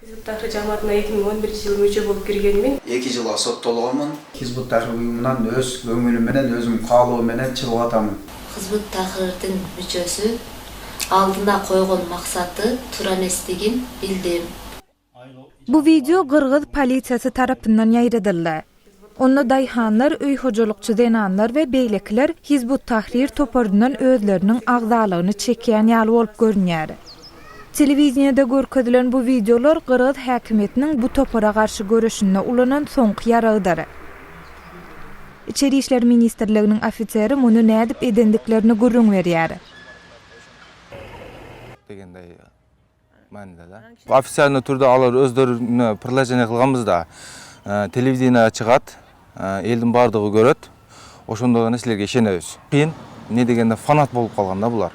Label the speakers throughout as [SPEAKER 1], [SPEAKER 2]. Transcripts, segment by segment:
[SPEAKER 1] Hizbut Tahrir cemaatine 2011 yılı müce bolup kirgenmen.
[SPEAKER 2] 2 yıla sottolğumун. Hizbut Tahrir uyumundan öz köngülüm menen, özüm kalуу menen çıkıp atamын.
[SPEAKER 3] Hizbut Tahrir'din mücösü aldına koygon maksatı tura emesligin bildim.
[SPEAKER 4] Bu video Qırğız polisiyası tarapından yayradıldı. Onda dayhanlar, öy hocalıkçı denanlar ve beylekler Hizbut Tahrir toporundan özlerinin ağzalığını çekýän ýaly bolup görünýär. Televiziýada görkezdilen bu videolar Qırğız häkimetiniň bu topora garşy görüşine ulanan soňky ýaragydyr. İçeri işler ministrliginiň ofiseri muny nädip edendiklerini gürrüň berýär.
[SPEAKER 5] Degендей manida da. Ofitsialny türde alar özlerine предложение kılgamızda televiziýana çygat, eldin bardygy göröt. Oşonda neslerge işenebиz. Kıyın ne degende fanat bolup kalganda bular.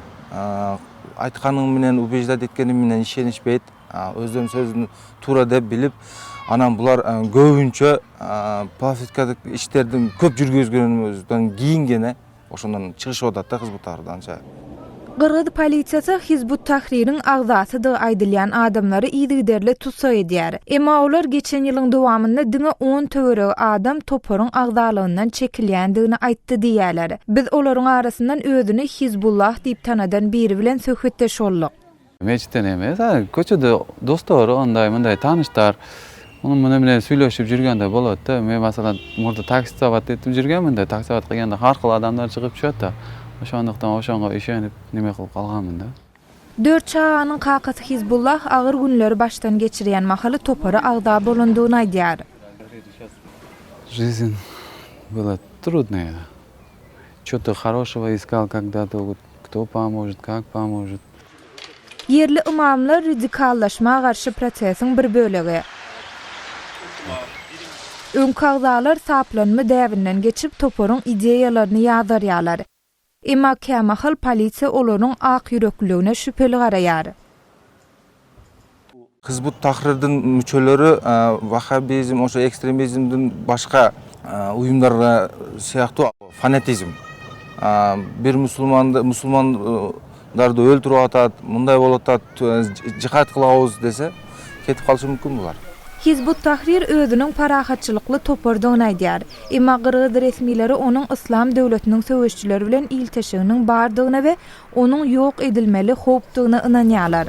[SPEAKER 5] Aytkanym menen ubejdat etkenim menen işenişpeyt. Özleriniň sözüni tura dep bilip, anan bular köpünçe politikadyk işlerden köp jürgüzgenimizden giýingene oşondan çygyş bolat da Hizbut Tahrirdança.
[SPEAKER 4] Qırğız polisiyası Hizbut Tahrir'in agzasydygy aýdylýan adamlary ýygyderle tutsa edýär. Emma olar geçen ýylyň dowamynda diňe 10 töwereg adam toporyň agzalygyndan çekilýändigini aýtdy diýerler. Biz olaryň arasyndan özüni Hizbullah diýip tanadan biri bilen söhbetdeş boldyk.
[SPEAKER 6] Meçitten emes, köçede dostlar, onday tanışlar. Onun menen süýleşip jürgende bolatdy. Men masalan, murda taksi sabat etip jürgenminde, taksi sabat kılganda har xil adamlar çykyp çötdi. Oşondan oşonga işenip nime kılıp kalgamyn da.
[SPEAKER 4] 4 çağanyň kakasy Hizbullah agyr günleri baştan geçirýän mahaly topara agda bolundygyny aýdýar.
[SPEAKER 6] Жизнь была трудная. Что-то хорошего искал когда-то, вот, кто поможет, как поможет.
[SPEAKER 4] Yerli imamlar radikallaşma garşy prosesiň bir bölegi. Öňkagdalar saplanma däwrinden geçip toporyň ideýalaryny ýazarýarlar. Emma kämahal polisiýa olaryň ak ýürekligine şüpheli garaýar.
[SPEAKER 5] Hizbut Tahrir'din müçeleri Vahabizm, oşo ekstremizmden başka uyumlarga siýakty fanatizm. Bir musulmandardy öldürip atat, munday bolatat, jihad kılabız dese ketip kalşy mümkin bular.
[SPEAKER 4] Hizbut Tahrir özüniň parahatçylykly topordygyny aýdýar. Emma Qırğız resmileri onuň islam döwletiniň söwüşçileri bilen ilteşiginiň bardygyna we onuň ýok edilmeli howpdygyna ynanýarlar.